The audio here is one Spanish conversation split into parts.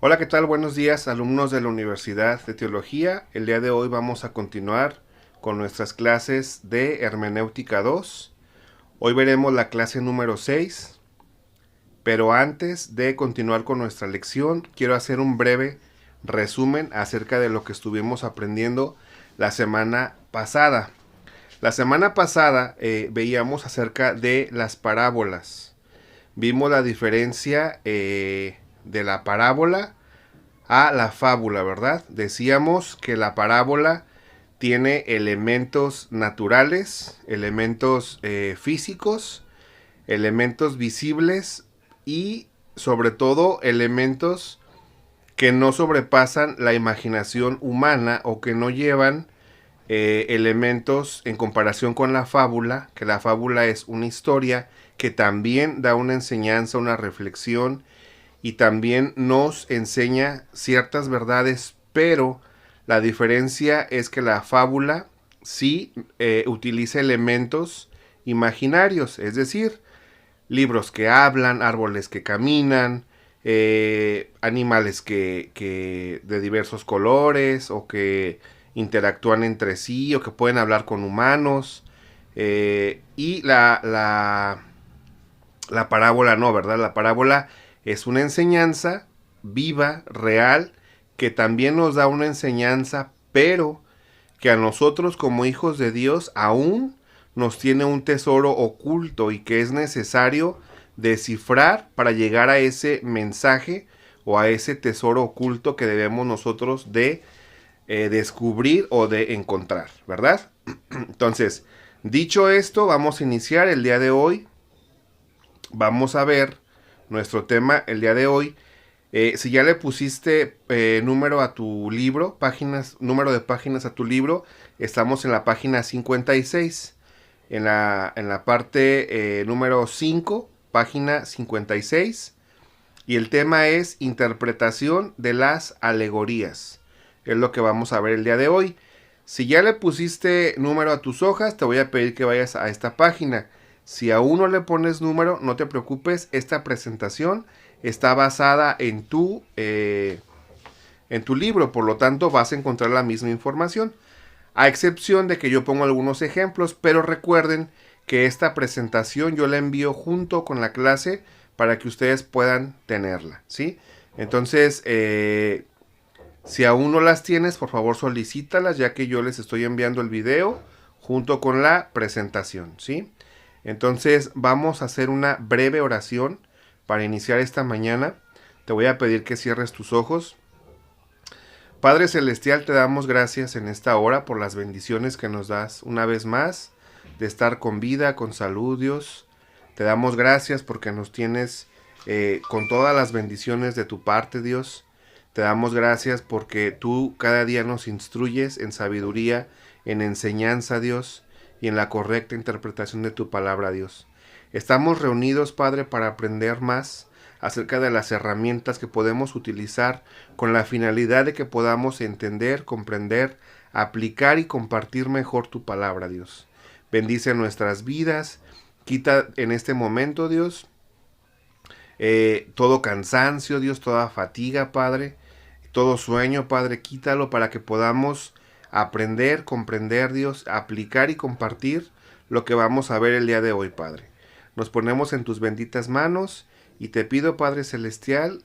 Hola, ¿qué tal? Buenos días, alumnos de la Universidad de Teología. El día de hoy vamos a continuar con nuestras clases de Hermenéutica 2. Hoy veremos la clase número 6, pero antes de continuar con nuestra lección, quiero hacer un breve resumen acerca de lo que estuvimos aprendiendo la semana pasada. La semana pasada veíamos acerca de las parábolas. Vimos la diferencia de la parábola a la fábula, ¿verdad? Decíamos que la parábola tiene elementos naturales, elementos físicos, elementos visibles y sobre todo elementos que no sobrepasan la imaginación humana o que no llevan elementos en comparación con la fábula, que la fábula es una historia que también da una enseñanza, una reflexión y también nos enseña ciertas verdades, pero la diferencia es que la fábula sí utiliza elementos imaginarios, es decir, libros que hablan, árboles que caminan, animales que de diversos colores o que interactúan entre sí o que pueden hablar con humanos. Y la parábola no, ¿verdad? La parábola es una enseñanza viva, real, que también nos da una enseñanza, pero que a nosotros como hijos de Dios aún nos tiene un tesoro oculto y que es necesario descifrar para llegar a ese mensaje o a ese tesoro oculto que debemos nosotros de descubrir o de encontrar, ¿verdad? Entonces, dicho esto, vamos a iniciar el día de hoy. Vamos a ver nuestro tema el día de hoy. Si ya le pusiste número a tu libro, número de páginas a tu libro, estamos en la página 56. En la parte número 5, página 56. Y el tema es interpretación de las alegorías. Es lo que vamos a ver el día de hoy. Si ya le pusiste número a tus hojas, te voy a pedir que vayas a esta página. Si aún no le pones número, no te preocupes, esta presentación está basada en tu libro, por lo tanto vas a encontrar la misma información, a excepción de que yo pongo algunos ejemplos, pero recuerden que esta presentación yo la envío junto con la clase para que ustedes puedan tenerla, ¿sí? Entonces, si aún no las tienes, por favor solicítalas, ya que yo les estoy enviando el video junto con la presentación, ¿sí? Entonces vamos a hacer una breve oración para iniciar esta mañana. Te voy a pedir que cierres tus ojos. Padre Celestial, te damos gracias en esta hora por las bendiciones que nos das una vez más, de estar con vida, con salud, Dios. Te damos gracias porque nos tienes con todas las bendiciones de tu parte, Dios. Te damos gracias porque tú cada día nos instruyes en sabiduría, en enseñanza, Dios, y en la correcta interpretación de tu palabra, Dios. Estamos reunidos, Padre, para aprender más acerca de las herramientas que podemos utilizar con la finalidad de que podamos entender, comprender, aplicar y compartir mejor tu palabra, Dios. Bendice nuestras vidas, quita en este momento, Dios, todo cansancio, Dios, toda fatiga, Padre, todo sueño, Padre, quítalo para que podamos aprender, comprender, Dios, aplicar y compartir lo que vamos a ver el día de hoy, Padre. Nos ponemos en tus benditas manos y te pido, Padre Celestial,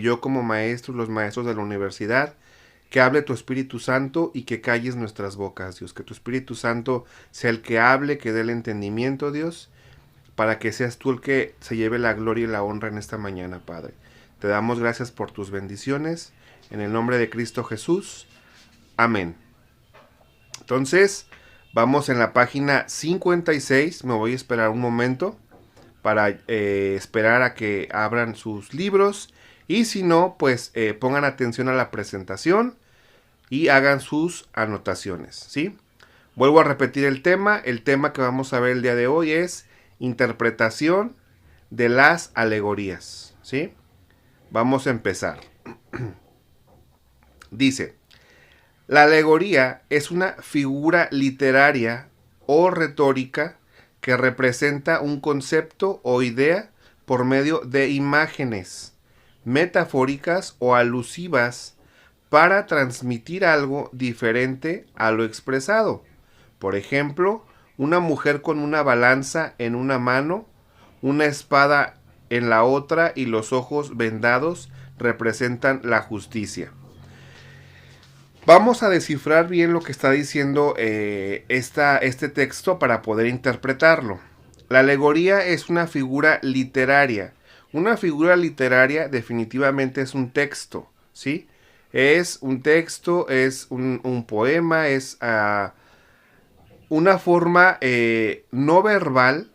yo como maestro, los maestros de la universidad, que hable tu Espíritu Santo y que calles nuestras bocas, Dios. Que tu Espíritu Santo sea el que hable, que dé el entendimiento, Dios, para que seas tú el que se lleve la gloria y la honra en esta mañana, Padre. Te damos gracias por tus bendiciones. En el nombre de Cristo Jesús. Amén. Entonces, vamos en la página 56. Me voy a esperar un momento para esperar a que abran sus libros. Y si no, pues pongan atención a la presentación y hagan sus anotaciones, ¿sí? Vuelvo a repetir el tema. El tema que vamos a ver el día de hoy es interpretación de las alegorías, ¿sí? Vamos a empezar. Dice, la alegoría es una figura literaria o retórica que representa un concepto o idea por medio de imágenes, metafóricas o alusivas para transmitir algo diferente a lo expresado. Por ejemplo, una mujer con una balanza en una mano, una espada en la otra y los ojos vendados representan la justicia. Vamos a descifrar bien lo que está diciendo este texto para poder interpretarlo. La alegoría es una figura literaria. Una figura literaria definitivamente es un texto, ¿sí? Es un texto, es un poema, es una forma no verbal,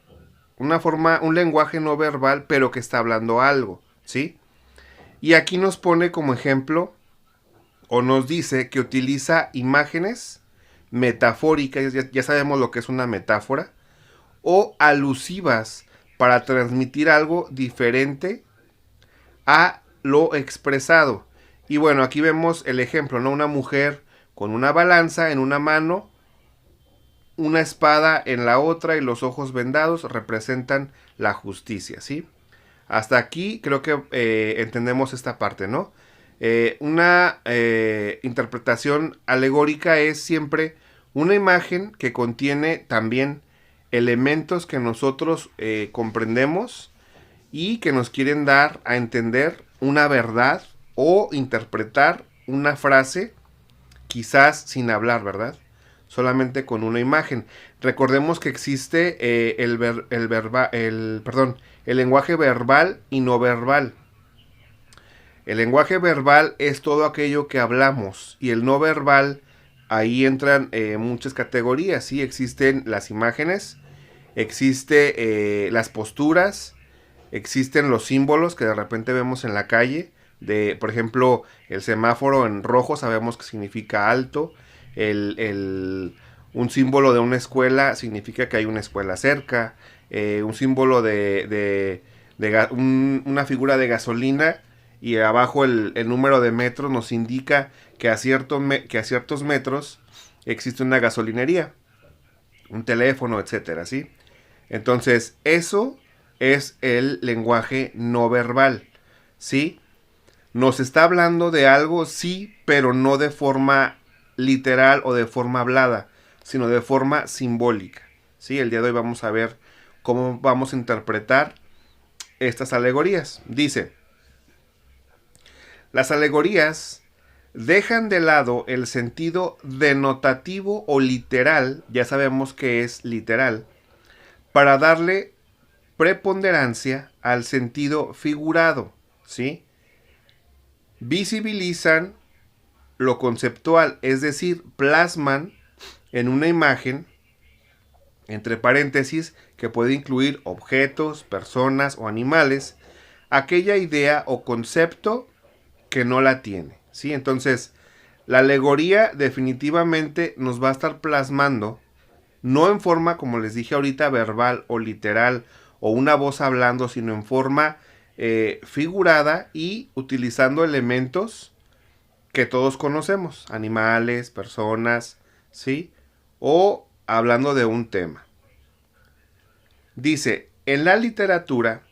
un lenguaje no verbal, pero que está hablando algo, ¿sí? Y aquí nos pone como ejemplo, o nos dice que utiliza imágenes metafóricas, ya sabemos lo que es una metáfora, o alusivas para transmitir algo diferente a lo expresado. Y bueno, aquí vemos el ejemplo, ¿no? Una mujer con una balanza en una mano, una espada en la otra y los ojos vendados representan la justicia, ¿sí? Hasta aquí creo que entendemos esta parte, ¿no? Una interpretación alegórica es siempre una imagen que contiene también elementos que nosotros comprendemos y que nos quieren dar a entender una verdad o interpretar una frase quizás sin hablar, ¿verdad? Solamente con una imagen. Recordemos que existe el lenguaje verbal y no verbal. El lenguaje verbal es todo aquello que hablamos y el no verbal, ahí entran muchas categorías, ¿sí? Existen las imágenes, existe las posturas, existen los símbolos que de repente vemos en la calle, por ejemplo, el semáforo en rojo sabemos que significa alto, un símbolo de una escuela significa que hay una escuela cerca, un símbolo una figura de gasolina y abajo el número de metros nos indica que a ciertos metros existe una gasolinería, un teléfono, etcétera, ¿sí? Entonces, eso es el lenguaje no verbal, ¿sí? Nos está hablando de algo, sí, pero no de forma literal o de forma hablada, sino de forma simbólica, ¿sí? El día de hoy vamos a ver cómo vamos a interpretar estas alegorías. Dice, las alegorías dejan de lado el sentido denotativo o literal, ya sabemos que es literal, para darle preponderancia al sentido figurado, ¿sí? Visibilizan lo conceptual, es decir, plasman en una imagen, entre paréntesis, que puede incluir objetos, personas o animales, aquella idea o concepto que no la tiene, ¿sí? Entonces, la alegoría definitivamente nos va a estar plasmando, no en forma, como les dije ahorita, verbal o literal, o una voz hablando, sino en forma figurada y utilizando elementos que todos conocemos, animales, personas, ¿sí? O hablando de un tema. Dice, en la literatura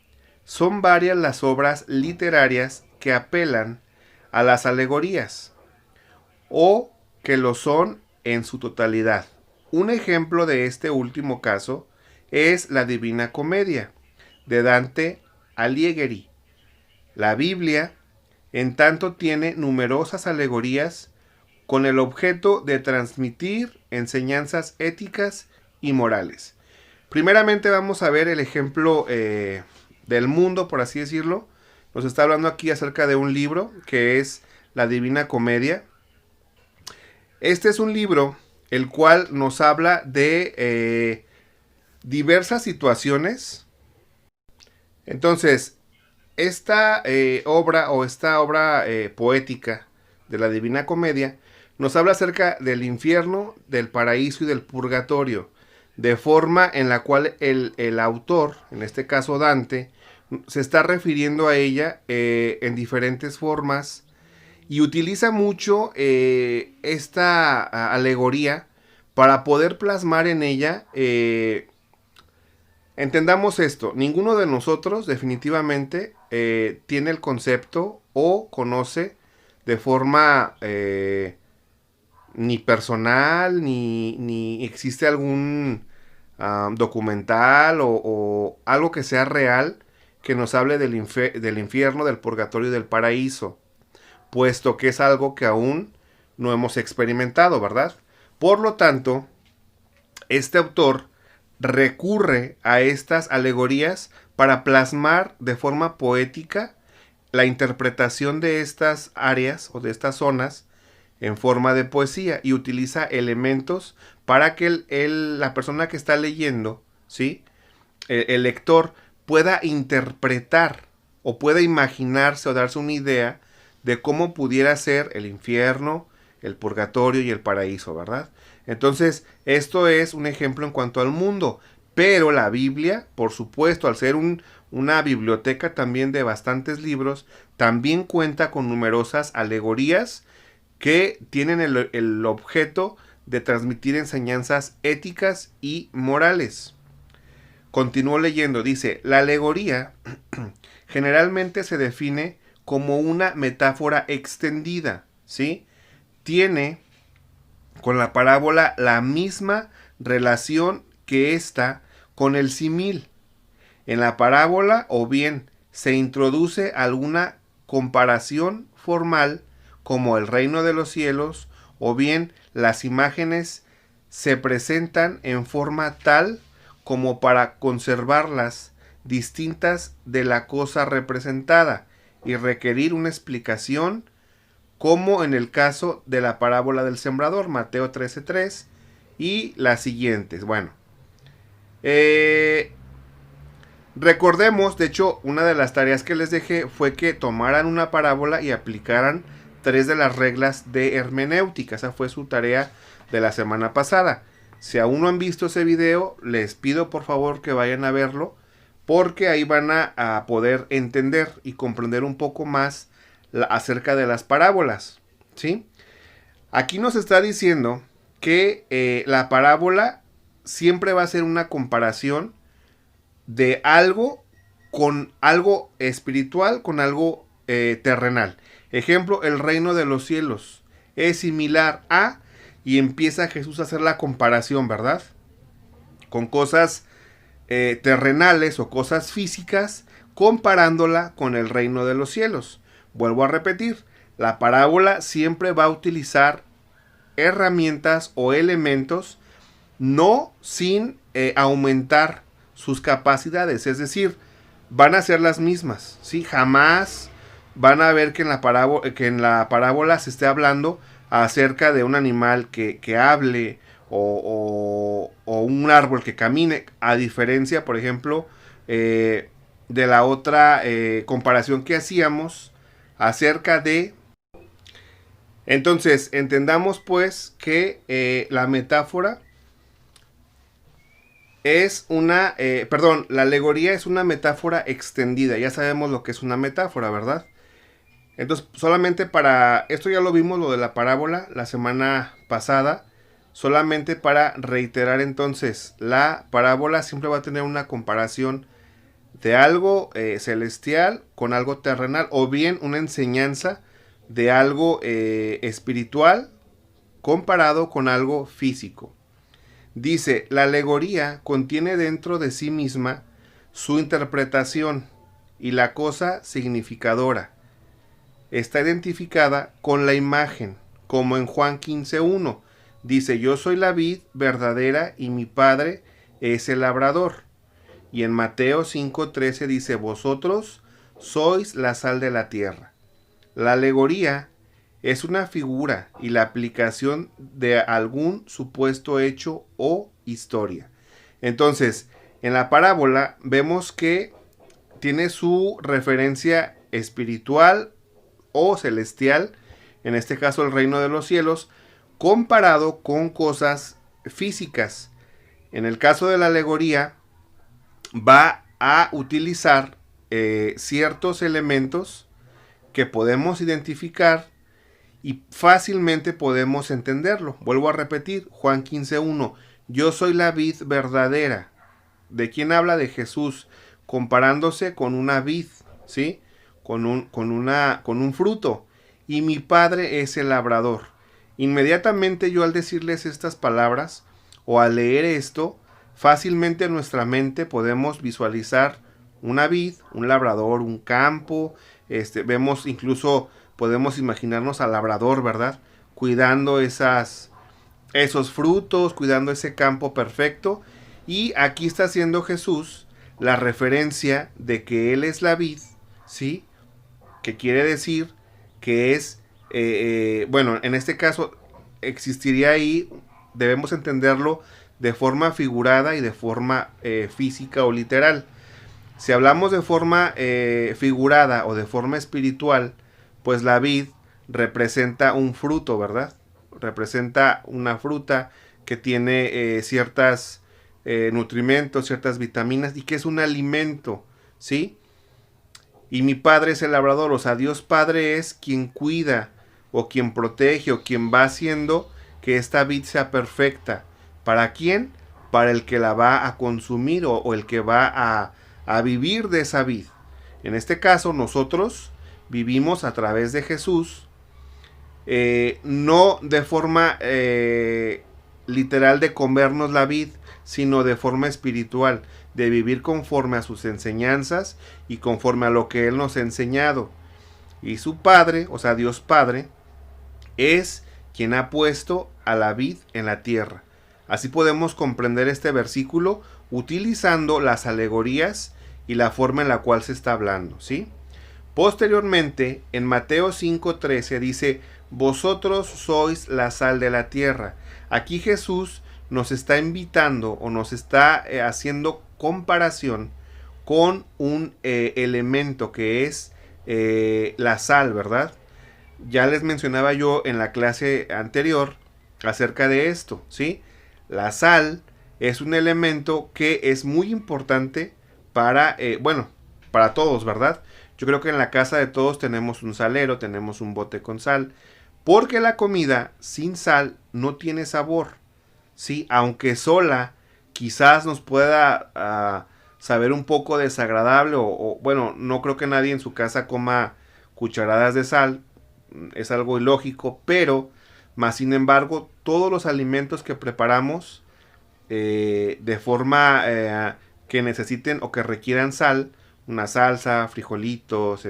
son varias las obras literarias que apelan a las alegorías o que lo son en su totalidad. Un ejemplo de este último caso es la Divina Comedia de Dante Alighieri. La Biblia, en tanto, tiene numerosas alegorías con el objeto de transmitir enseñanzas éticas y morales. Primeramente vamos a ver el ejemplo del mundo, por así decirlo. Nos está hablando aquí acerca de un libro que es La Divina Comedia. Este es un libro el cual nos habla de diversas situaciones. Entonces, esta obra poética de la Divina Comedia nos habla acerca del infierno, del paraíso y del purgatorio, de forma en la cual el autor, en este caso Dante, se está refiriendo a ella en diferentes formas y utiliza mucho esta alegoría para poder plasmar en ella. Entendamos esto, ninguno de nosotros definitivamente tiene el concepto o conoce de forma ni personal, ni existe algún documental o algo que sea real que nos hable del infierno, del purgatorio y del paraíso, puesto que es algo que aún no hemos experimentado, ¿verdad? Por lo tanto, este autor recurre a estas alegorías para plasmar de forma poética la interpretación de estas áreas o de estas zonas en forma de poesía y utiliza elementos para que la persona que está leyendo, ¿sí? El lector pueda interpretar o pueda imaginarse o darse una idea de cómo pudiera ser el infierno, el purgatorio y el paraíso, ¿verdad? Entonces, esto es un ejemplo en cuanto al mundo, pero la Biblia, por supuesto, al ser una biblioteca también de bastantes libros, también cuenta con numerosas alegorías que tienen el objeto de transmitir enseñanzas éticas y morales. Continúo leyendo, dice, la alegoría generalmente se define como una metáfora extendida, ¿sí? Tiene con la parábola la misma relación que ésta con el símil. En la parábola o bien se introduce alguna comparación formal como el reino de los cielos, o bien las imágenes se presentan en forma tal como para conservarlas distintas de la cosa representada y requerir una explicación, como en el caso de la parábola del sembrador, Mateo 13:3, y las siguientes. Bueno, recordemos, de hecho, una de las tareas que les dejé fue que tomaran una parábola y aplicaran 3 de las reglas de hermenéutica. Esa fue su tarea de la semana pasada. Si aún no han visto ese video, les pido por favor que vayan a verlo, porque ahí van a poder entender y comprender un poco más acerca de las parábolas, ¿sí? Aquí nos está diciendo que la parábola siempre va a ser una comparación de algo con algo espiritual, con algo terrenal. Ejemplo, el reino de los cielos es similar a, y empieza Jesús a hacer la comparación, ¿verdad? Con cosas terrenales o cosas físicas, comparándola con el reino de los cielos. Vuelvo a repetir, la parábola siempre va a utilizar herramientas o elementos no sin aumentar sus capacidades, es decir, van a ser las mismas, ¿sí? Jamás van a ver que en la parábola se esté hablando acerca de un animal que hable o un árbol que camine, a diferencia, por ejemplo, de la otra comparación que hacíamos acerca de... Entonces, entendamos pues que la metáfora es la alegoría es una metáfora extendida. Ya sabemos lo que es una metáfora, ¿verdad? Entonces, solamente para... Esto ya lo vimos, lo de la parábola, la semana pasada. Solamente para reiterar entonces, la parábola siempre va a tener una comparación de algo celestial con algo terrenal, o bien una enseñanza de algo espiritual comparado con algo físico. Dice, la alegoría contiene dentro de sí misma su interpretación y la cosa significadora. Está identificada con la imagen, como en Juan 15:1. Dice, yo soy la vid verdadera y mi padre es el labrador. Y en Mateo 5:13 dice, vosotros sois la sal de la tierra. La alegoría es una figura y la aplicación de algún supuesto hecho o historia. Entonces, en la parábola vemos que tiene su referencia espiritual o celestial, en este caso el reino de los cielos, comparado con cosas físicas. En el caso de la alegoría, va a utilizar ciertos elementos que podemos identificar y fácilmente podemos entenderlo. Vuelvo a repetir, Juan 15:1, yo soy la vid verdadera. ¿De quién habla? De Jesús, comparándose con una vid, ¿sí? con un fruto, y mi Padre es el labrador. Inmediatamente yo, al decirles estas palabras o al leer esto, fácilmente en nuestra mente podemos visualizar una vid, un labrador, un campo. Vemos, incluso podemos imaginarnos al labrador, ¿verdad? Cuidando esos frutos, cuidando ese campo perfecto. Y aquí está haciendo Jesús la referencia de que Él es la vid, ¿sí? Que quiere decir que es, bueno, en este caso existiría ahí, debemos entenderlo de forma figurada y de forma física o literal. Si hablamos de forma figurada o de forma espiritual, pues la vid representa un fruto, ¿verdad? Representa una fruta que tiene ciertas nutrimentos, ciertas vitaminas y que es un alimento, ¿sí? Y mi Padre es el labrador, o sea, Dios Padre es quien cuida o quien protege o quien va haciendo que esta vid sea perfecta. ¿Para quién? Para el que la va a consumir o el que va a vivir de esa vid. En este caso, nosotros vivimos a través de Jesús, no de forma literal de comernos la vid, sino de forma espiritual, de vivir conforme a sus enseñanzas y conforme a lo que Él nos ha enseñado. Y su Padre, o sea, Dios Padre, es quien ha puesto a la vid en la tierra. Así podemos comprender este versículo utilizando las alegorías y la forma en la cual se está hablando, ¿sí? Posteriormente, en Mateo 5:13 dice: vosotros sois la sal de la tierra. Aquí Jesús nos está invitando o nos está haciendo comparación con un elemento que es la sal, ¿verdad? Ya les mencionaba yo en la clase anterior acerca de esto, ¿sí? La sal es un elemento que es muy importante para, bueno, para todos, ¿verdad? Yo creo que en la casa de todos tenemos un salero, tenemos un bote con sal, porque la comida sin sal no tiene sabor, ¿sí? Aunque sola quizás nos pueda saber un poco desagradable o, bueno, no creo que nadie en su casa coma cucharadas de sal, es algo ilógico, pero más sin embargo todos los alimentos que preparamos de forma que necesiten o que requieran sal, una salsa, frijolitos,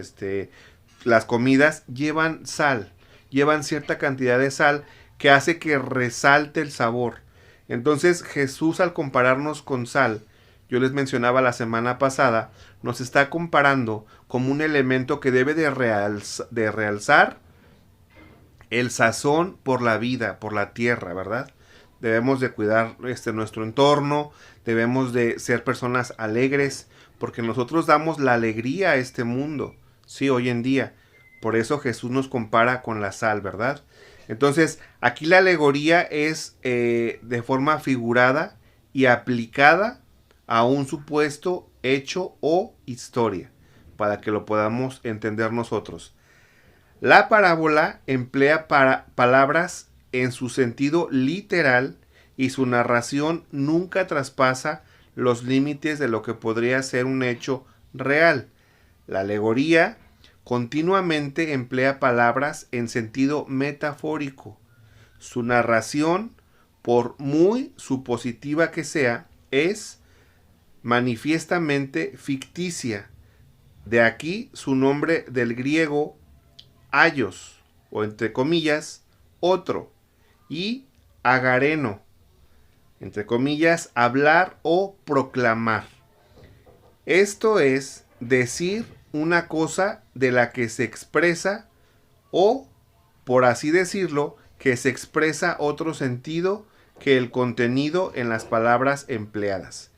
las comidas llevan sal, llevan cierta cantidad de sal que hace que resalte el sabor. Entonces Jesús, al compararnos con sal, yo les mencionaba la semana pasada, nos está comparando como un elemento que debe de realzar el sazón por la vida, por la tierra, ¿verdad? Debemos de cuidar nuestro entorno, debemos de ser personas alegres, porque nosotros damos la alegría a este mundo, sí, hoy en día. Por eso Jesús nos compara con la sal, ¿verdad? Entonces, aquí la alegoría es de forma figurada y aplicada a un supuesto hecho o historia, para que lo podamos entender nosotros. La parábola emplea palabras en su sentido literal y su narración nunca traspasa los límites de lo que podría ser un hecho real. La alegoría continuamente emplea palabras en sentido metafórico. Su narración, por muy supositiva que sea, es manifiestamente ficticia. De aquí su nombre del griego aios, o entre comillas, otro, y agareno, entre comillas, hablar o proclamar. Esto es decir una cosa de la que se expresa o, por así decirlo, que se expresa otro sentido que el contenido en las palabras empleadas.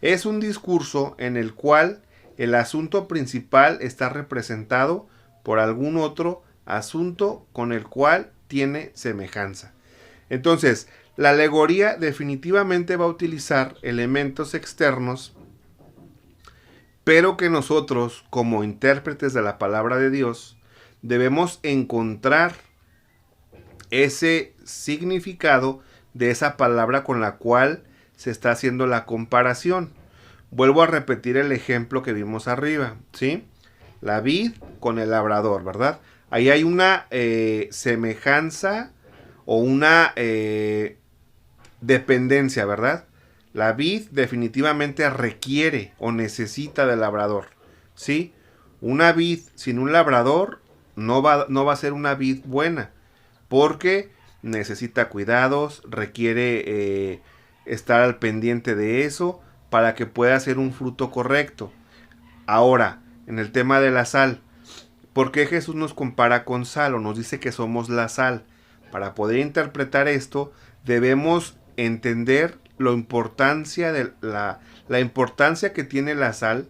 Es un discurso en el cual el asunto principal está representado por algún otro asunto con el cual tiene semejanza. Entonces, la alegoría definitivamente va a utilizar elementos externos, pero que nosotros, como intérpretes de la palabra de Dios, debemos encontrar ese significado de esa palabra con la cual se está haciendo la comparación. Vuelvo a repetir el ejemplo que vimos arriba, ¿sí? la vid con el labrador, ¿verdad? Ahí hay una semejanza o una dependencia, ¿verdad? La vid definitivamente requiere o necesita del labrador, ¿sí? Una vid sin un labrador no va a ser una vid buena, porque necesita cuidados, requiere estar al pendiente de eso para que pueda ser un fruto correcto. Ahora, en el tema de la sal, ¿por qué Jesús nos compara con sal o nos dice que somos la sal? Para poder interpretar esto, debemos entender la importancia que tiene la sal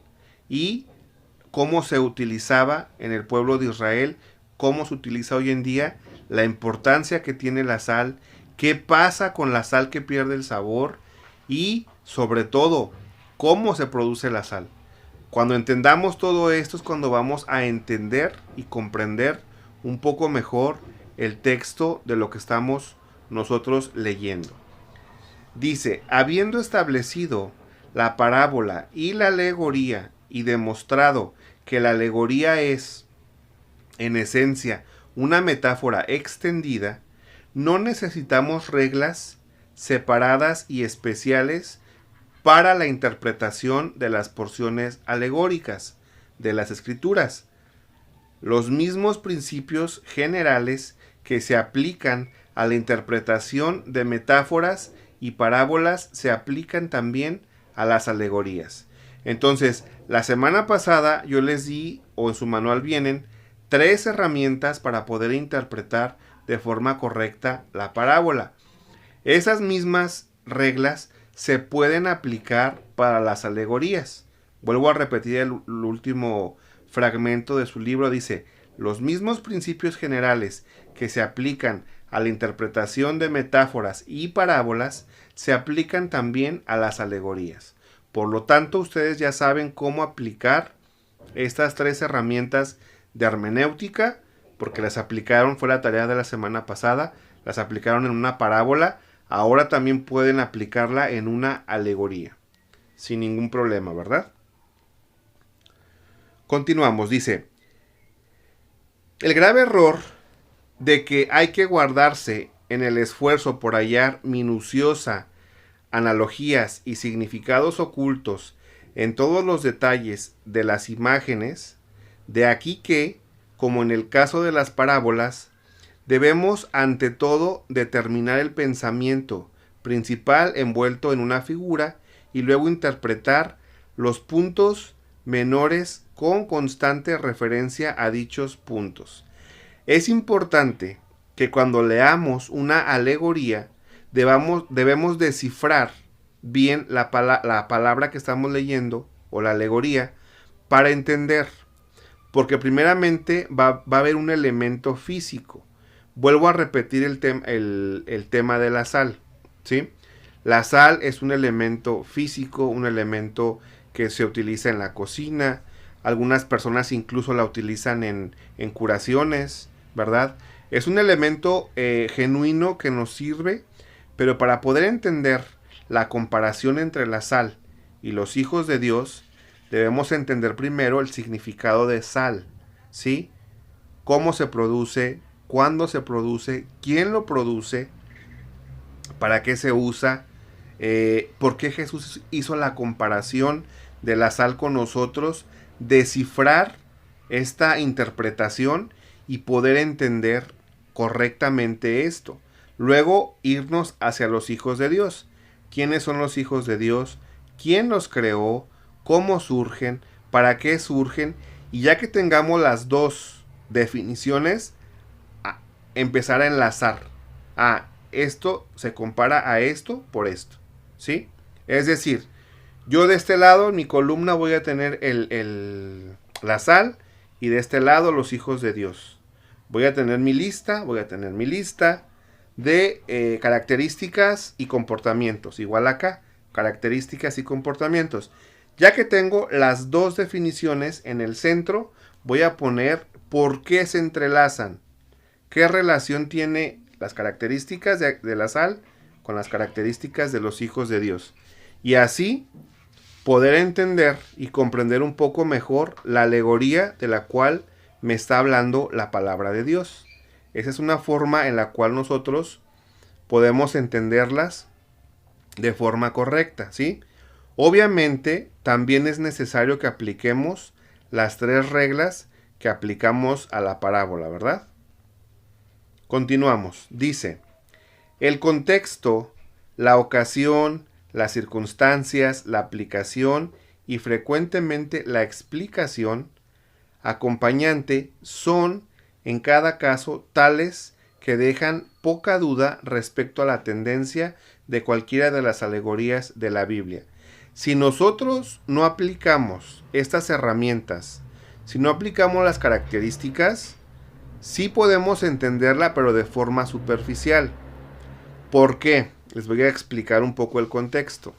y cómo se utilizaba en el pueblo de Israel, cómo se utiliza hoy en día, la importancia que tiene la sal, qué pasa con la sal que pierde el sabor y, sobre todo, cómo se produce la sal. Cuando entendamos todo esto es cuando vamos a entender y comprender un poco mejor el texto de lo que estamos nosotros leyendo. Dice, habiendo establecido la parábola y la alegoría y demostrado que la alegoría es, en esencia, una metáfora extendida, no necesitamos reglas separadas y especiales para la interpretación de las porciones alegóricas de las escrituras. Los mismos principios generales que se aplican a la interpretación de metáforas y parábolas se aplican también a las alegorías. Entonces, la semana pasada yo les di, o en su manual vienen, 3 herramientas para poder interpretar de forma correcta la parábola. Esas mismas reglas se pueden aplicar para las alegorías. Vuelvo a repetir el último fragmento de su libro. Dice, los mismos principios generales que se aplican a la interpretación de metáforas y parábolas se aplican también a las alegorías. Por lo tanto, ustedes ya saben cómo aplicar estas 3 herramientas de hermenéutica, porque las aplicaron, fue la tarea de la semana pasada, las aplicaron en una parábola. Ahora también pueden aplicarla en una alegoría, sin ningún problema, ¿verdad? Continuamos, dice, el grave error de que hay que guardarse en el esfuerzo por hallar minuciosa analogías y significados ocultos en todos los detalles de las imágenes, de aquí que, como en el caso de las parábolas, debemos ante todo determinar el pensamiento principal envuelto en una figura y luego interpretar los puntos menores con constante referencia a dichos puntos. Es importante que cuando leamos una alegoría debemos descifrar bien la palabra que estamos leyendo o la alegoría para entender, porque primeramente va a haber un elemento físico. Vuelvo a repetir el tema de la sal, ¿sí? La sal es un elemento físico, un elemento que se utiliza en la cocina. Algunas personas incluso la utilizan en curaciones, ¿verdad? Es un elemento genuino que nos sirve, pero para poder entender la comparación entre la sal y los hijos de Dios, debemos entender primero el significado de sal, ¿sí? Cómo se produce, cuándo se produce, quién lo produce, para qué se usa, por qué Jesús hizo la comparación de la sal con nosotros, descifrar esta interpretación y poder entender correctamente esto. Luego irnos hacia los hijos de Dios. ¿Quiénes son los hijos de Dios? ¿Quién los creó? ¿Cómo surgen? ¿Para qué surgen? Y ya que tengamos las dos definiciones, empezar a enlazar. Esto se compara a esto por esto, ¿sí? Es decir, yo de este lado, en mi columna, voy a tener la sal y de este lado los hijos de Dios. Voy a tener mi lista de características y comportamientos. Igual acá, características y comportamientos. Ya que tengo las dos definiciones en el centro, voy a poner por qué se entrelazan. ¿Qué relación tiene las características de la sal con las características de los hijos de Dios? Y así poder entender y comprender un poco mejor la alegoría de la cual me está hablando la palabra de Dios. Esa es una forma en la cual nosotros podemos entenderlas de forma correcta, ¿sí? Obviamente, también es necesario que apliquemos las 3 reglas que aplicamos a la parábola, ¿verdad? Continuamos. Dice, el contexto, la ocasión, las circunstancias, la aplicación y frecuentemente la explicación acompañante son, en cada caso, tales que dejan poca duda respecto a la tendencia de cualquiera de las alegorías de la Biblia. Si nosotros no aplicamos estas herramientas, si no aplicamos las características, sí podemos entenderla, pero de forma superficial. ¿Por qué? Les voy a explicar un poco el contexto.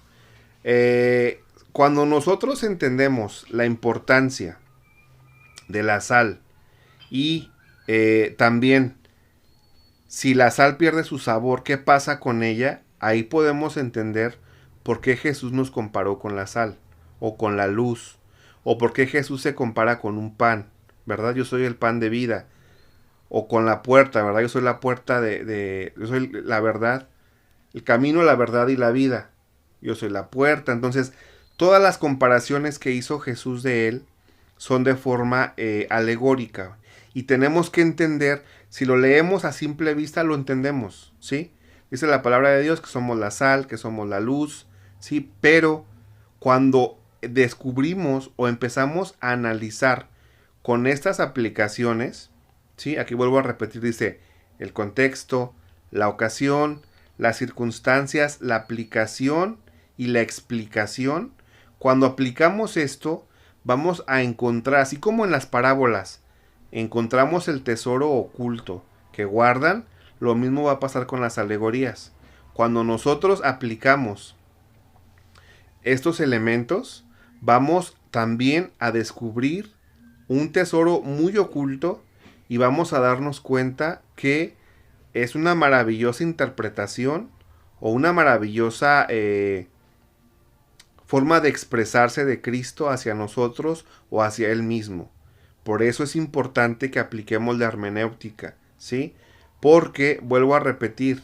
Cuando nosotros entendemos la importancia de la sal y también si la sal pierde su sabor, ¿qué pasa con ella? Ahí podemos entender por qué Jesús nos comparó con la sal o con la luz, o por qué Jesús se compara con un pan, ¿verdad? Yo soy el pan de vida, o con la puerta, ¿verdad? Yo soy la puerta yo soy la verdad, el camino, la verdad y la vida. Yo soy la puerta. Entonces, todas las comparaciones que hizo Jesús de él son de forma alegórica. Y tenemos que entender, si lo leemos a simple vista, lo entendemos, ¿sí? Dice la palabra de Dios que somos la sal, que somos la luz, ¿sí? Pero cuando descubrimos o empezamos a analizar con estas aplicaciones, ¿sí? Aquí vuelvo a repetir, dice el contexto, la ocasión, las circunstancias, la aplicación y la explicación. Cuando aplicamos esto, vamos a encontrar, así como en las parábolas, encontramos el tesoro oculto que guardan, lo mismo va a pasar con las alegorías. Cuando nosotros aplicamos estos elementos, vamos también a descubrir un tesoro muy oculto y vamos a darnos cuenta que es una maravillosa interpretación o una maravillosa forma de expresarse de Cristo hacia nosotros o hacia Él mismo. Por eso es importante que apliquemos la hermenéutica, ¿sí? Porque, vuelvo a repetir,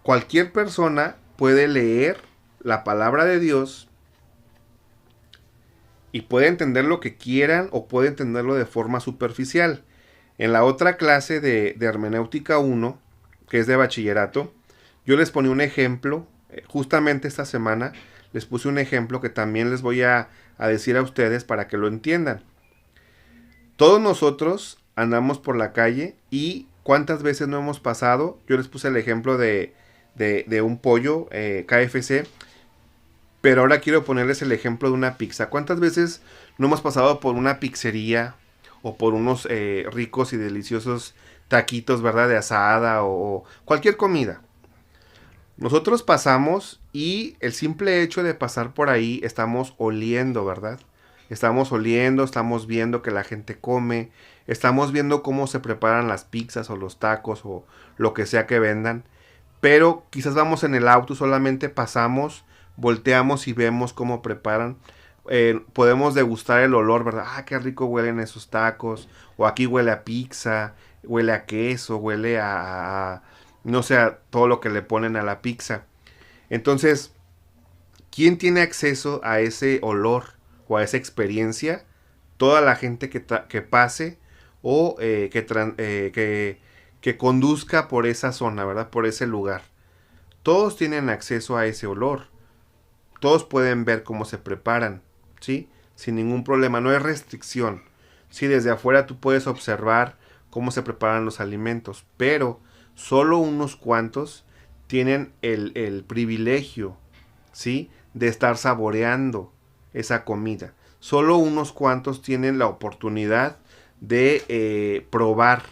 cualquier persona puede leer la palabra de Dios y puede entender lo que quieran o puede entenderlo de forma superficial. En la otra clase de hermenéutica 1, que es de bachillerato, yo les ponía un ejemplo, justamente esta semana les puse un ejemplo que también les voy a decir a ustedes para que lo entiendan. Todos nosotros andamos por la calle y ¿cuántas veces no hemos pasado? Yo les puse el ejemplo de un pollo KFC, pero ahora quiero ponerles el ejemplo de una pizza. ¿Cuántas veces no hemos pasado por una pizzería o por unos ricos y deliciosos taquitos, ¿verdad? De asada o cualquier comida. Nosotros pasamos y el simple hecho de pasar por ahí estamos oliendo, ¿verdad? Estamos oliendo, estamos viendo que la gente come, estamos viendo cómo se preparan las pizzas o los tacos o lo que sea que vendan. Pero quizás vamos en el auto, solamente pasamos, volteamos y vemos cómo preparan. Podemos degustar el olor, ¿verdad? Ah, qué rico huelen esos tacos. O aquí huele a pizza, huele a queso, huele a no sé, a todo lo que le ponen a la pizza. Entonces, ¿quién tiene acceso a ese olor o a esa experiencia? Toda la gente que pase o que conduzca por esa zona, ¿verdad? Por ese lugar. Todos tienen acceso a ese olor. Todos pueden ver cómo se preparan, ¿sí? Sin ningún problema, no hay restricción. Sí, desde afuera tú puedes observar cómo se preparan los alimentos, pero solo unos cuantos tienen el privilegio, ¿sí? De estar saboreando esa comida. Solo unos cuantos tienen la oportunidad de probar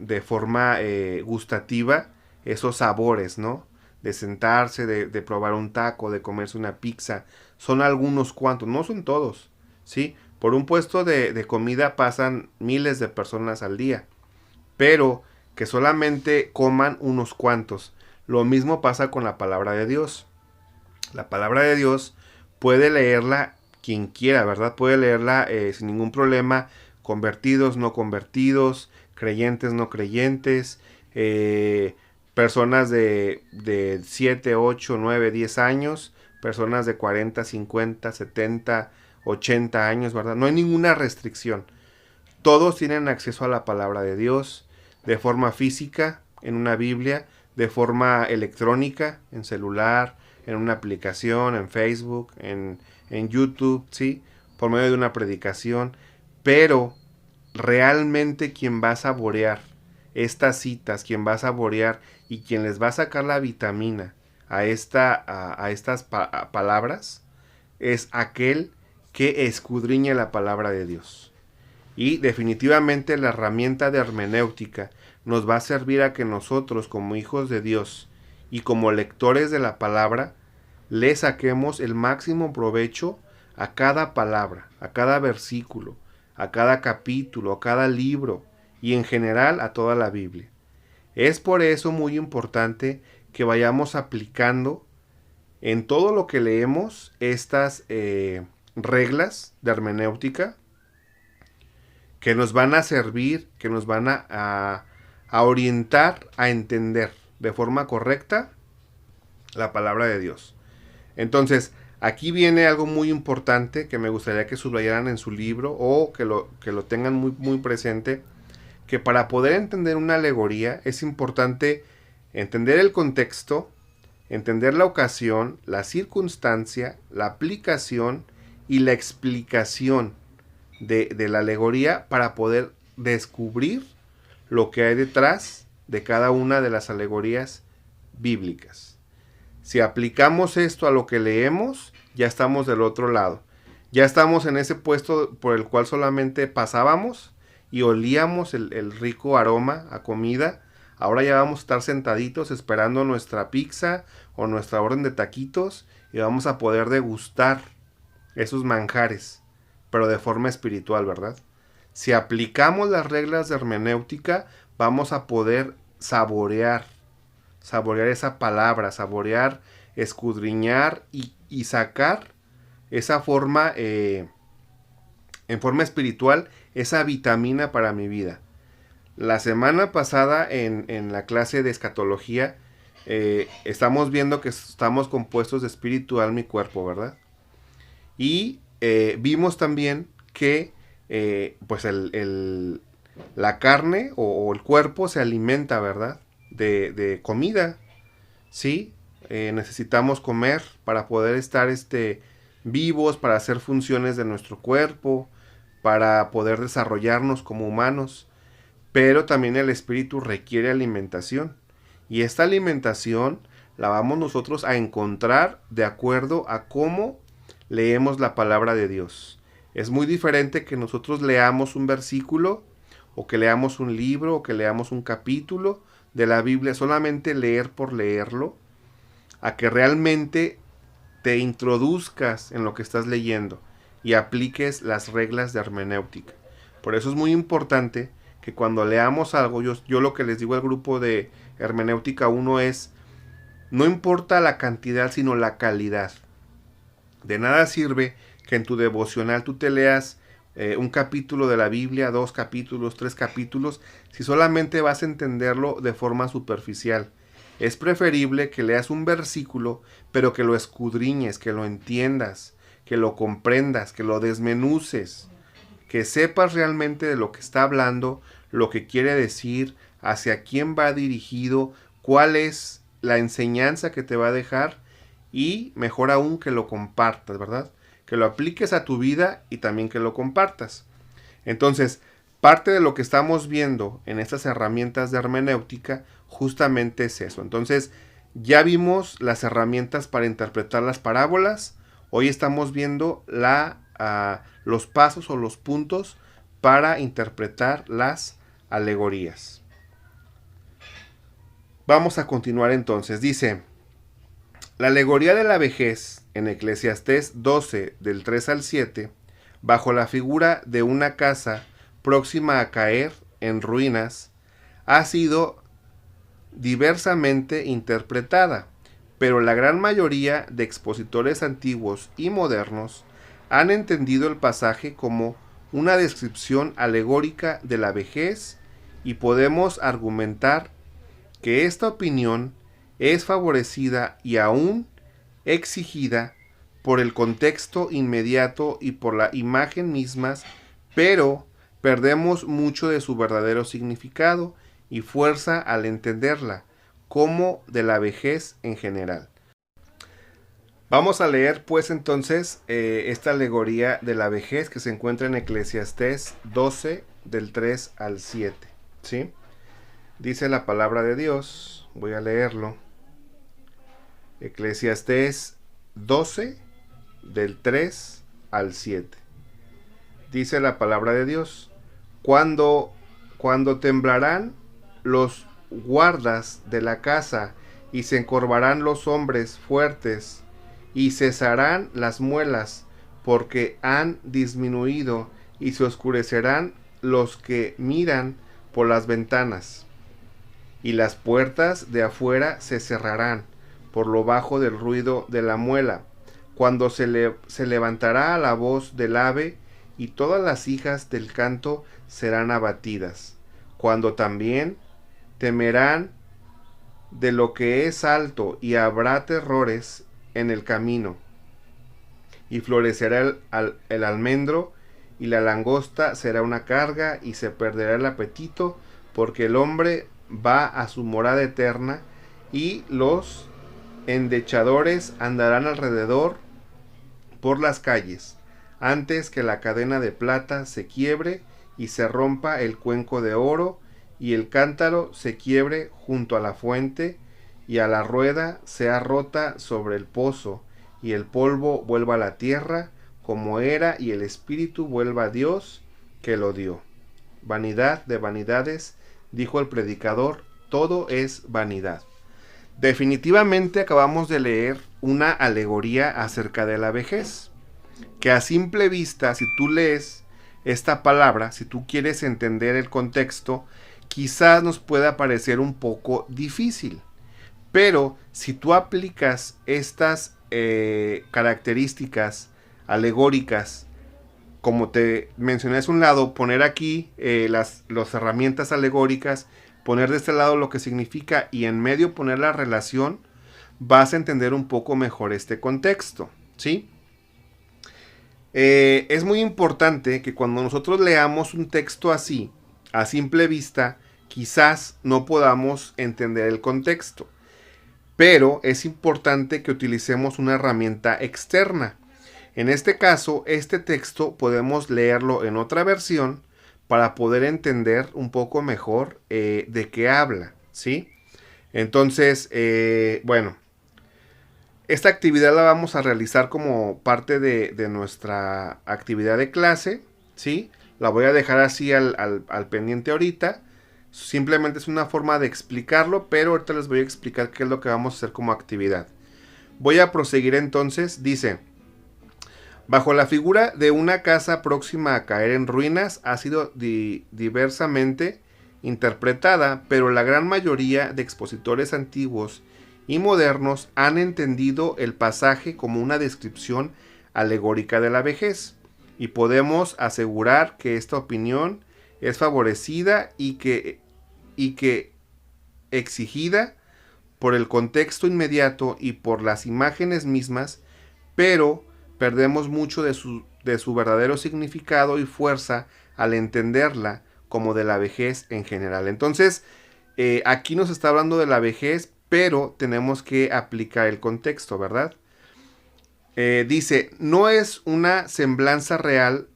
de forma gustativa esos sabores, ¿no? De sentarse, de probar un taco, de comerse una pizza. Son algunos cuantos, no son todos, ¿sí? Por un puesto de comida pasan miles de personas al día, pero que solamente coman unos cuantos. Lo mismo pasa con la palabra de Dios. La palabra de Dios puede leerla quien quiera, ¿verdad? Puede leerla sin ningún problema, convertidos, no convertidos, creyentes, no creyentes, personas de 7, 8, 9, 10 años, personas de 40, 50, 70, 80 años, ¿verdad? No hay ninguna restricción. Todos tienen acceso a la palabra de Dios de forma física, en una Biblia, de forma electrónica, en celular, en una aplicación, en Facebook, en YouTube, ¿sí? Por medio de una predicación. Pero realmente quien va a saborear estas citas, quien va a saborear y quien les va a sacar la vitamina a estas palabras, es aquel que escudriña la palabra de Dios. Y definitivamente la herramienta de hermenéutica nos va a servir a que nosotros, como hijos de Dios y como lectores de la palabra, le saquemos el máximo provecho a cada palabra, a cada versículo, a cada capítulo, a cada libro y en general a toda la Biblia. Es por eso muy importante que vayamos aplicando en todo lo que leemos estas reglas de hermenéutica que nos van a servir, que nos van a orientar a entender de forma correcta la palabra de Dios. Entonces, aquí viene algo muy importante que me gustaría que subrayaran en su libro o que lo tengan muy, muy presente, que para poder entender una alegoría es importante entender el contexto, entender la ocasión, la circunstancia, la aplicación y la explicación de la alegoría para poder descubrir lo que hay detrás de cada una de las alegorías bíblicas. Si aplicamos esto a lo que leemos, ya estamos del otro lado. Ya estamos en ese puesto por el cual solamente pasábamos y olíamos el rico aroma a comida. Ahora ya vamos a estar sentaditos esperando nuestra pizza o nuestra orden de taquitos y vamos a poder degustar esos manjares, pero de forma espiritual, ¿verdad? Si aplicamos las reglas de hermenéutica, vamos a poder saborear esa palabra, saborear, escudriñar y sacar esa forma, en forma espiritual, esa vitamina para mi vida. La semana pasada en la clase de escatología, estamos viendo que estamos compuestos de espíritu, alma y cuerpo, ¿verdad? Y vimos también que pues la carne o el cuerpo se alimenta, ¿verdad? De comida, ¿sí? Necesitamos comer para poder estar vivos, para hacer funciones de nuestro cuerpo, para poder desarrollarnos como humanos. Pero también el espíritu requiere alimentación. Y esta alimentación la vamos nosotros a encontrar de acuerdo a cómo leemos la palabra de Dios. Es muy diferente que nosotros leamos un versículo o que leamos un libro o que leamos un capítulo de la Biblia, solamente leer por leerlo, a que realmente te introduzcas en lo que estás leyendo y apliques las reglas de hermenéutica. Por eso es muy importante que cuando leamos algo, yo lo que les digo al grupo de hermenéutica 1 es, no importa la cantidad, sino la calidad. De nada sirve que en tu devocional tú te leas un capítulo de la Biblia, 2 capítulos, 3 capítulos, si solamente vas a entenderlo de forma superficial. Es preferible que leas un versículo, pero que lo escudriñes, que lo entiendas, que lo comprendas, que lo desmenuces, que sepas realmente de lo que está hablando, lo que quiere decir, hacia quién va dirigido, cuál es la enseñanza que te va a dejar y mejor aún que lo compartas, ¿verdad? Que lo apliques a tu vida y también que lo compartas. Entonces, parte de lo que estamos viendo en estas herramientas de hermenéutica justamente es eso. Entonces, ya vimos las herramientas para interpretar las parábolas. Hoy estamos viendo los pasos o los puntos para interpretar las alegorías. Vamos a continuar entonces. Dice, la alegoría de la vejez en Eclesiastés 12 del 3 al 7, bajo la figura de una casa próxima a caer en ruinas, ha sido diversamente interpretada, pero la gran mayoría de expositores antiguos y modernos han entendido el pasaje como una descripción alegórica de la vejez y podemos argumentar que esta opinión es favorecida y aún exigida por el contexto inmediato y por la imagen mismas, pero perdemos mucho de su verdadero significado y fuerza al entenderla, como de la vejez en general. Vamos a leer pues entonces esta alegoría de la vejez que se encuentra en Eclesiastés 12 del 3 al 7, ¿sí? Dice la palabra de Dios, voy a leerlo. Eclesiastés 12 del 3 al 7. Dice la palabra de Dios: cuando temblarán los guardas de la casa y se encorvarán los hombres fuertes y cesarán las muelas porque han disminuido y se oscurecerán los que miran por las ventanas y las puertas de afuera se cerrarán por lo bajo del ruido de la muela, cuando se levantará la voz del ave y todas las hijas del canto serán abatidas, cuando también temerán de lo que es alto y habrá terrores en el camino, y florecerá el almendro y la langosta será una carga y se perderá el apetito, porque el hombre va a su morada eterna y los endechadores andarán alrededor por las calles, antes que la cadena de plata se quiebre y se rompa el cuenco de oro y el cántaro se quiebre junto a la fuente y a la rueda sea rota sobre el pozo y el polvo vuelva a la tierra como era y el espíritu vuelva a Dios que lo dio. Vanidad de vanidades, dijo el predicador, todo es vanidad. Definitivamente acabamos de leer una alegoría acerca de la vejez, que a simple vista, si tú lees esta palabra, si tú quieres entender el contexto, quizás nos pueda parecer un poco difícil. Pero si tú aplicas estas características alegóricas, como te mencioné hace un lado, poner aquí las herramientas alegóricas, poner de este lado lo que significa y en medio poner la relación, vas a entender un poco mejor este contexto, ¿sí? Es muy importante que cuando nosotros leamos un texto así, a simple vista, quizás no podamos entender el contexto, pero es importante que utilicemos una herramienta externa. En este caso, este texto podemos leerlo en otra versión para poder entender un poco mejor de qué habla, ¿sí? Entonces, bueno, esta actividad la vamos a realizar como parte de nuestra actividad de clase, ¿sí? La voy a dejar así al pendiente ahorita. Simplemente es una forma de explicarlo, pero ahorita les voy a explicar qué es lo que vamos a hacer como actividad. Voy a proseguir entonces, dice: bajo la figura de una casa próxima a caer en ruinas ha sido diversamente interpretada, pero la gran mayoría de expositores antiguos y modernos han entendido el pasaje como una descripción alegórica de la vejez, y podemos asegurar que esta opinión es favorecida y que exigida por el contexto inmediato y por las imágenes mismas, pero perdemos mucho de su verdadero significado y fuerza al entenderla como de la vejez en general. Entonces, aquí nos está hablando de la vejez, pero tenemos que aplicar el contexto, ¿verdad? Dice, no es una semblanza real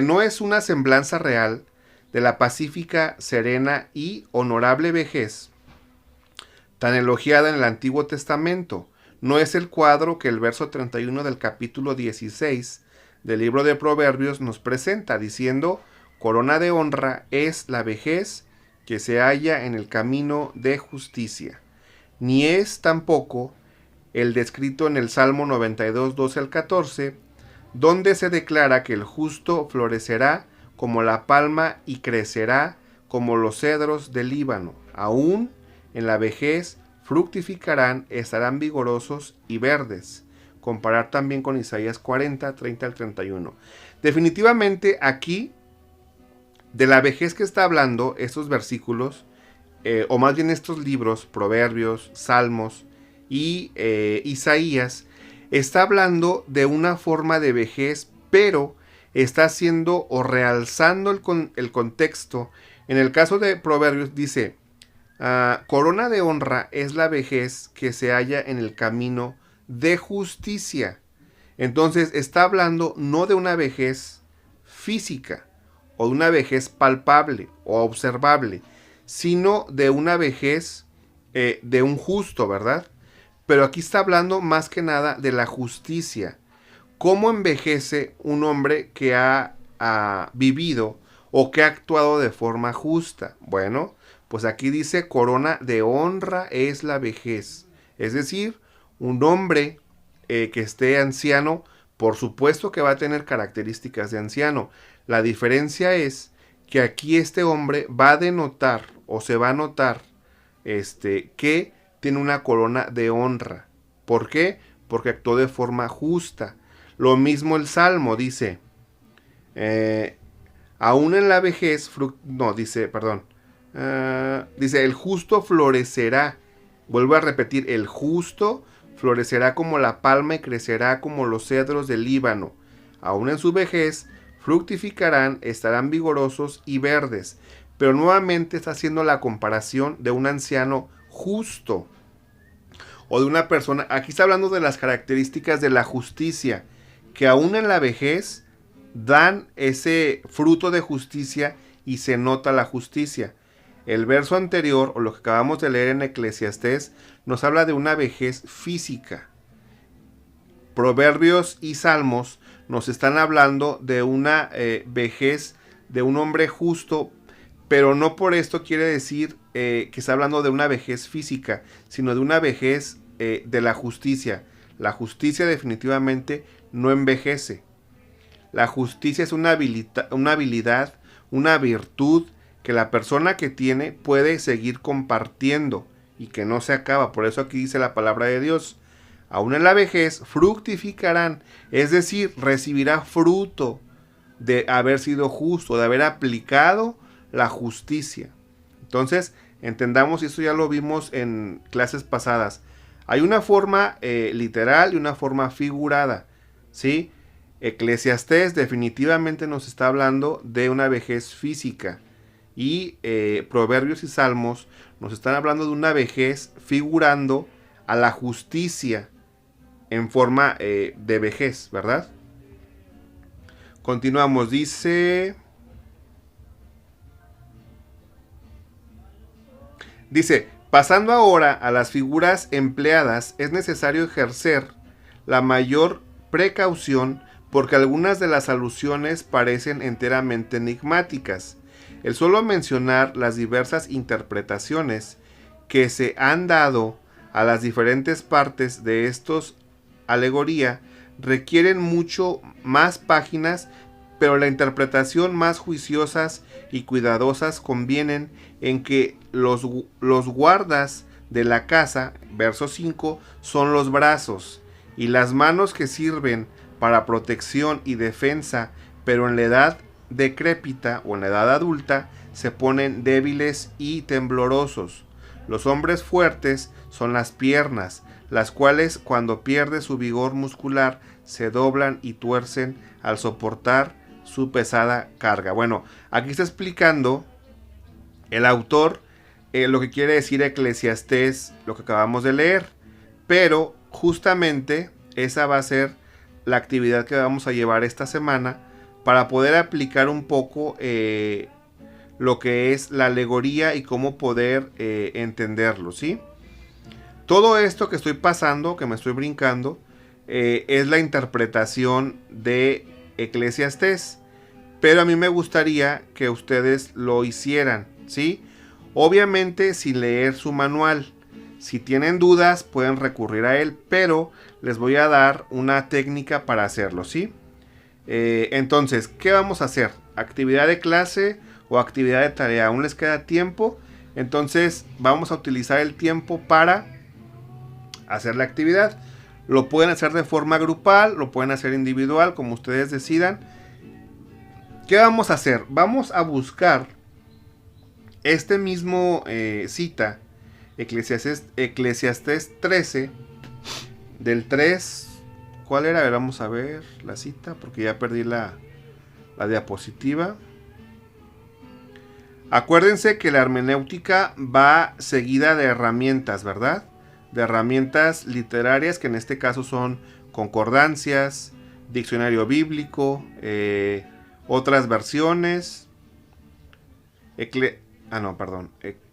no es una semblanza real de la pacífica, serena y honorable vejez tan elogiada en el Antiguo Testamento. No es el cuadro que el verso 31 del capítulo 16 del libro de Proverbios nos presenta, diciendo: corona de honra es la vejez que se halla en el camino de justicia. Ni es tampoco el descrito en el Salmo 92, 12 al 14, donde se declara que el justo florecerá como la palma y crecerá como los cedros del Líbano. Aún en la vejez fructificarán, estarán vigorosos y verdes. Comparar también con Isaías 40, 30 al 31. Definitivamente aquí, de la vejez que está hablando estos versículos, o más bien estos libros, Proverbios, Salmos y Isaías, está hablando de una forma de vejez, pero está haciendo o realzando el contexto. En el caso de Proverbios dice, corona de honra es la vejez que se halla en el camino de justicia. Entonces está hablando no de una vejez física o de una vejez palpable o observable, sino de una vejez de un justo, ¿verdad? Pero aquí está hablando más que nada de la justicia. ¿Cómo envejece un hombre que ha vivido o que ha actuado de forma justa? Bueno, pues aquí dice corona de honra es la vejez. Es decir, un hombre que esté anciano, por supuesto que va a tener características de anciano. La diferencia es que aquí este hombre va a denotar o se va a notar que tiene una corona de honra. ¿Por qué? Porque actuó de forma justa. Lo mismo el Salmo dice, aún en la vejez, dice, el justo florecerá. Vuelvo a repetir, el justo florecerá como la palma y crecerá como los cedros del Líbano. Aún en su vejez fructificarán, estarán vigorosos y verdes. Pero nuevamente está haciendo la comparación de un anciano justo o de una persona. Aquí está hablando de las características de la justicia, que aún en la vejez dan ese fruto de justicia y se nota la justicia. El verso anterior, o lo que acabamos de leer en Eclesiastés, nos habla de una vejez física. Proverbios y Salmos nos están hablando de una vejez de un hombre justo, pero no por esto quiere decir que está hablando de una vejez física, sino de una vejez de la justicia. La justicia definitivamente no envejece. La justicia es una habilidad, una virtud que la persona que tiene puede seguir compartiendo y que no se acaba. Por eso aquí dice la palabra de Dios, aún en la vejez fructificarán, es decir, recibirá fruto de haber sido justo, de haber aplicado la justicia. Entonces, entendamos, y esto ya lo vimos en clases pasadas, hay una forma literal y una forma figurada, ¿sí? Eclesiastés definitivamente nos está hablando de una vejez física y Proverbios y Salmos nos están hablando de una vejez figurando a la justicia en forma de vejez, ¿verdad? Continuamos, dice, pasando ahora a las figuras empleadas, es necesario ejercer la mayor precaución porque algunas de las alusiones parecen enteramente enigmáticas. El solo mencionar las diversas interpretaciones que se han dado a las diferentes partes de estos alegoría requieren mucho más páginas, pero la interpretación más juiciosas y cuidadosas convienen en que los guardas de la casa, verso 5, son los brazos y las manos que sirven para protección y defensa, pero en la edad decrépita o en la edad adulta se ponen débiles y temblorosos. Los hombres fuertes son las piernas, las cuales cuando pierde su vigor muscular se doblan y tuercen al soportar su pesada carga. Bueno, aquí está explicando el autor lo que quiere decir Eclesiastés, lo que acabamos de leer, pero justamente esa va a ser la actividad que vamos a llevar esta semana para poder aplicar un poco lo que es la alegoría y cómo poder entenderlo, ¿sí? Todo esto que estoy pasando, que me estoy brincando, es la interpretación de Eclesiastés, pero a mí me gustaría que ustedes lo hicieran, ¿sí? Obviamente sin leer su manual. Si tienen dudas pueden recurrir a él, pero les voy a dar una técnica para hacerlo, ¿sí? Entonces, ¿qué vamos a hacer? ¿Actividad de clase o actividad de tarea. Aún les queda tiempo, entonces vamos a utilizar el tiempo para hacer la actividad. Lo pueden hacer de forma grupal, lo pueden hacer individual, como ustedes decidan. ¿Qué vamos a hacer? Vamos a buscar este mismo cita, Eclesiastés 13, del 3. ¿Cuál era? A ver, vamos a ver la cita, porque ya perdí la diapositiva. Acuérdense que la hermenéutica va seguida de herramientas, ¿verdad? De herramientas literarias, que en este caso son concordancias, diccionario bíblico, otras versiones.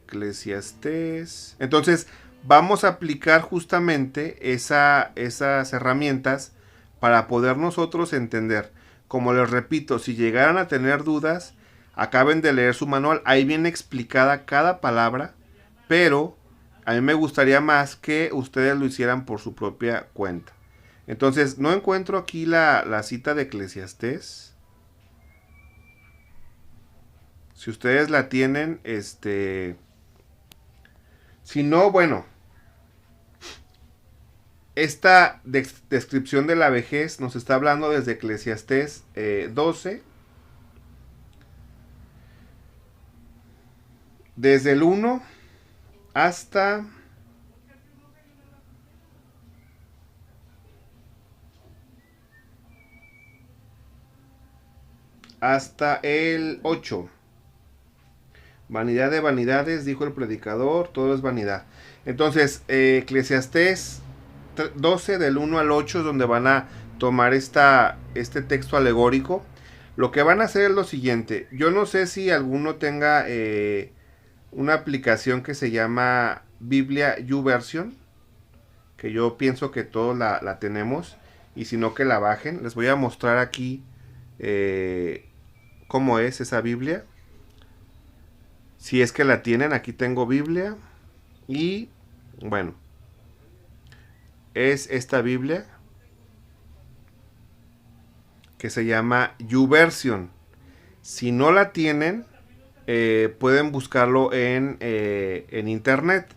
Eclesiastés. Entonces, vamos a aplicar justamente esas herramientas para poder nosotros entender. Como les repito, si llegaran a tener dudas, acaben de leer su manual. Ahí viene explicada cada palabra, pero a mí me gustaría más que ustedes lo hicieran por su propia cuenta. Entonces, no encuentro aquí la cita de Eclesiastés. Si ustedes la tienen, si no, bueno, esta descripción de la vejez nos está hablando desde Eclesiastés 12, desde el 1 hasta el 8. Vanidad de vanidades, dijo el predicador, todo es vanidad. Entonces, Eclesiastés 12 del 1 al 8 es donde van a tomar este texto alegórico. Lo que van a hacer es lo siguiente. Yo no sé si alguno tenga una aplicación que se llama Biblia YouVersion, que yo pienso que todos la tenemos, y si no, que la bajen. Les voy a mostrar aquí cómo es esa Biblia. Si es que la tienen, aquí tengo Biblia. Y bueno, es esta Biblia que se llama YouVersion. Si no la tienen, pueden buscarlo en internet.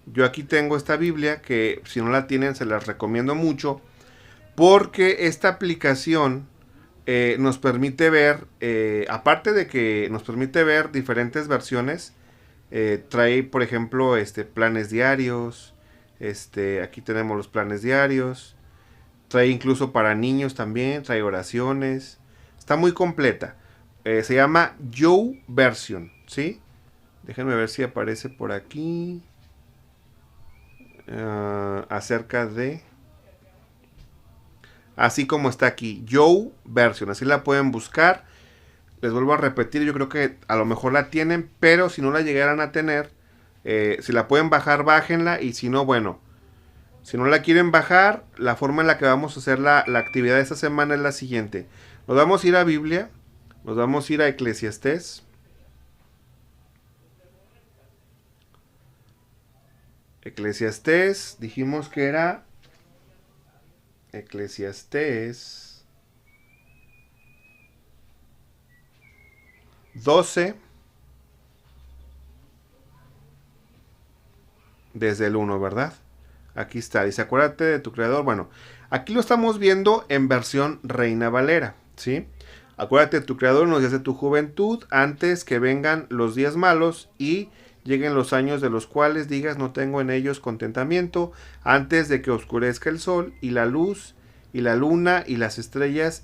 Yo aquí tengo esta Biblia que si no la tienen se las recomiendo mucho, porque esta aplicación nos permite ver, aparte de que nos permite ver diferentes versiones, trae por ejemplo planes diarios, aquí tenemos los planes diarios, trae incluso para niños también, trae oraciones, está muy completa. Se llama YouVersion, ¿sí? Déjenme ver si aparece por aquí acerca de... Así como está aquí, YouVersion, así la pueden buscar. Les vuelvo a repetir, yo creo que a lo mejor la tienen, pero si no la llegaran a tener, si la pueden bajar, bájenla. Y si no, bueno, si no la quieren bajar, la forma en la que vamos a hacer la actividad de esta semana es la siguiente. Nos vamos a ir a Biblia, nos vamos a ir a Eclesiastés. Eclesiastés, dijimos que era Eclesiastés 12 desde el 1, ¿verdad? Aquí está, dice, acuérdate de tu creador. Bueno, aquí lo estamos viendo en versión Reina Valera, ¿sí? Acuérdate de tu creador en los días de tu juventud, antes que vengan los días malos y lleguen los años de los cuales digas no tengo en ellos contentamiento, antes de que oscurezca el sol y la luz y la luna y las estrellas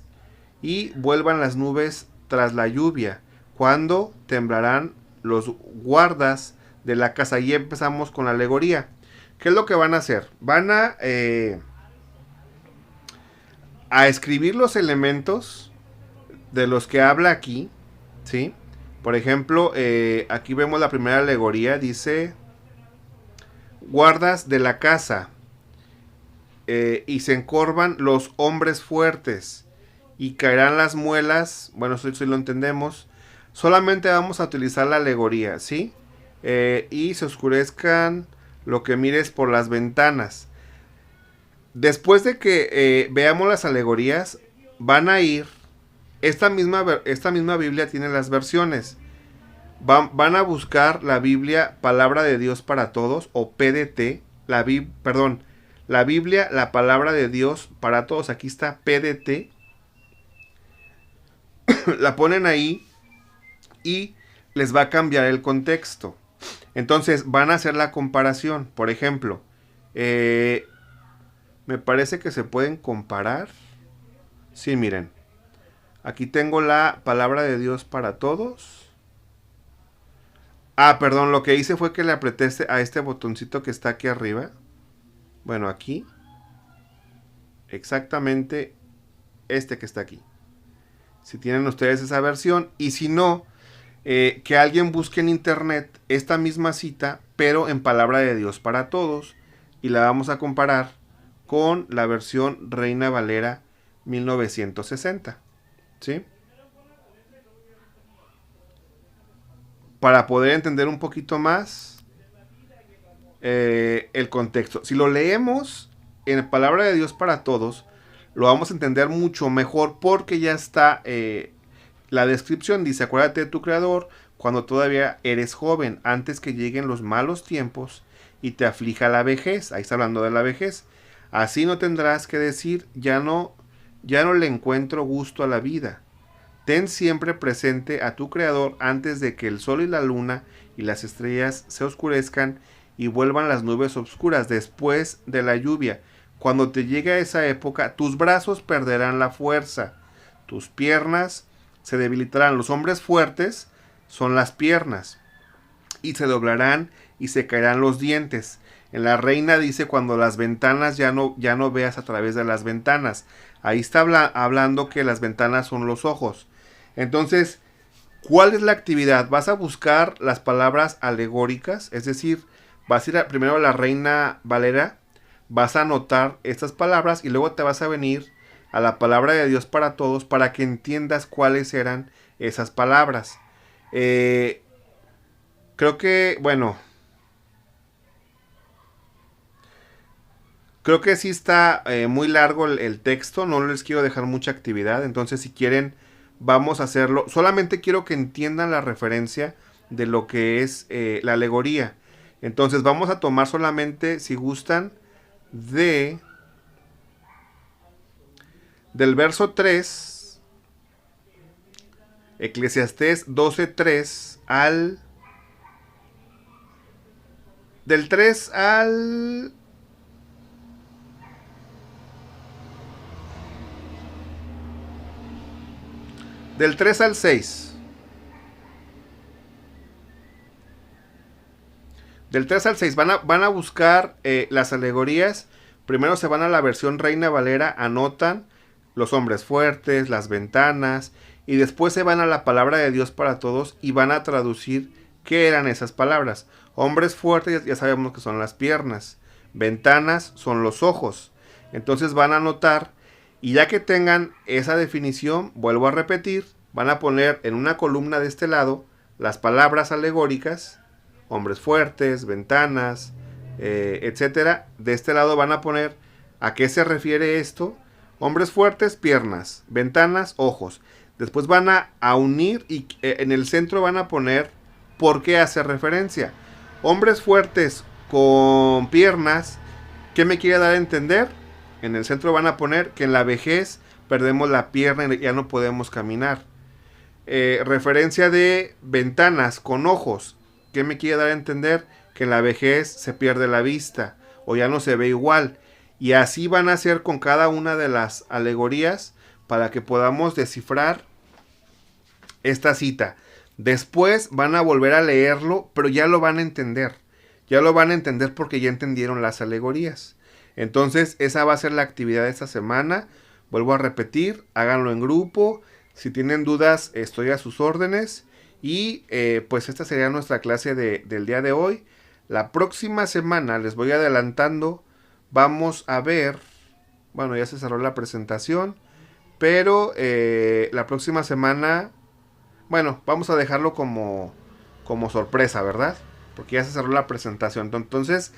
y vuelvan las nubes tras la lluvia, cuando temblarán los guardas de la casa. Y empezamos con la alegoría. ¿Qué es lo que van a hacer? Van a escribir los elementos de los que habla aquí, ¿sí? Por ejemplo, aquí vemos la primera alegoría, dice, guardas de la casa, y se encorvan los hombres fuertes, y caerán las muelas, bueno, eso lo entendemos, solamente vamos a utilizar la alegoría, ¿sí? Y se oscurezcan lo que mires por las ventanas. Después de que veamos las alegorías, van a ir, esta misma Biblia tiene las versiones. van a buscar la Biblia Palabra de Dios para Todos o PDT, la Biblia, la Palabra de Dios para Todos, aquí está PDT, la ponen ahí y les va a cambiar el contexto. Entonces van a hacer la comparación. Por ejemplo, me parece que se pueden comparar. Sí, miren. Aquí tengo la Palabra de Dios para Todos. Ah, perdón, lo que hice fue que le apreté a este botoncito que está aquí arriba. Bueno, aquí. Exactamente este que está aquí. Si tienen ustedes esa versión. Y si no, que alguien busque en internet esta misma cita, pero en Palabra de Dios para Todos. Y la vamos a comparar con la versión Reina Valera 1960. ¿Sí? Para poder entender un poquito más el contexto. Si lo leemos en Palabra de Dios para Todos, lo vamos a entender mucho mejor porque ya está la descripción. Dice, acuérdate de tu Creador cuando todavía eres joven, antes que lleguen los malos tiempos y te aflija la vejez. Ahí está hablando de la vejez. Así no tendrás que decir, ya no le encuentro gusto a la vida. Ten siempre presente a tu Creador antes de que el sol y la luna y las estrellas se oscurezcan y vuelvan las nubes oscuras después de la lluvia. Cuando te llegue a esa época, tus brazos perderán la fuerza, tus piernas se debilitarán. Los hombres fuertes son las piernas y se doblarán y se caerán los dientes. En la Reina dice cuando las ventanas ya no veas a través de las ventanas. Ahí está hablando que las ventanas son los ojos. Entonces, ¿cuál es la actividad? Vas a buscar las palabras alegóricas, es decir, vas a ir primero a la Reina Valera, vas a anotar estas palabras y luego te vas a venir a la Palabra de Dios para Todos para que entiendas cuáles eran esas palabras. Creo que, bueno, creo que sí está muy largo el texto, no les quiero dejar mucha actividad, entonces si quieren vamos a hacerlo. Solamente quiero que entiendan la referencia de lo que es la alegoría. Entonces vamos a tomar solamente, si gustan, del verso 3, Eclesiastés 12:3 al... Del 3 al... Del 3 al 6. Del 3 al 6 van a buscar las alegorías. Primero se van a la versión Reina Valera, anotan los hombres fuertes, las ventanas, y después se van a la Palabra de Dios para Todos y van a traducir qué eran esas palabras. Hombres fuertes ya sabemos que son las piernas, ventanas son los ojos. Entonces van a anotar, y ya que tengan esa definición, vuelvo a repetir, van a poner en una columna de este lado las palabras alegóricas, hombres fuertes, ventanas, etcétera. De este lado van a poner a qué se refiere esto. Hombres fuertes, piernas, ventanas, ojos. Después van a unir y en el centro van a poner por qué hace referencia. Hombres fuertes con piernas, ¿qué me quiere dar a entender? En el centro van a poner que en la vejez perdemos la pierna y ya no podemos caminar. Referencia de ventanas con ojos, ¿qué me quiere dar a entender? Que en la vejez se pierde la vista o ya no se ve igual. Y así van a hacer con cada una de las alegorías para que podamos descifrar esta cita. Después van a volver a leerlo, pero ya lo van a entender. Ya lo van a entender porque ya entendieron las alegorías. Entonces esa va a ser la actividad de esta semana. Vuelvo a repetir, háganlo en grupo. Si tienen dudas, estoy a sus órdenes. Y pues esta sería nuestra clase del día de hoy. La próxima semana, les voy adelantando, vamos a ver, bueno, ya se cerró la presentación, pero la próxima semana, bueno, vamos a dejarlo como sorpresa, ¿verdad? Porque ya se cerró la presentación. Entonces,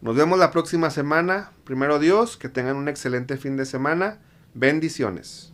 nos vemos la próxima semana. Primero Dios, que tengan un excelente fin de semana. Bendiciones.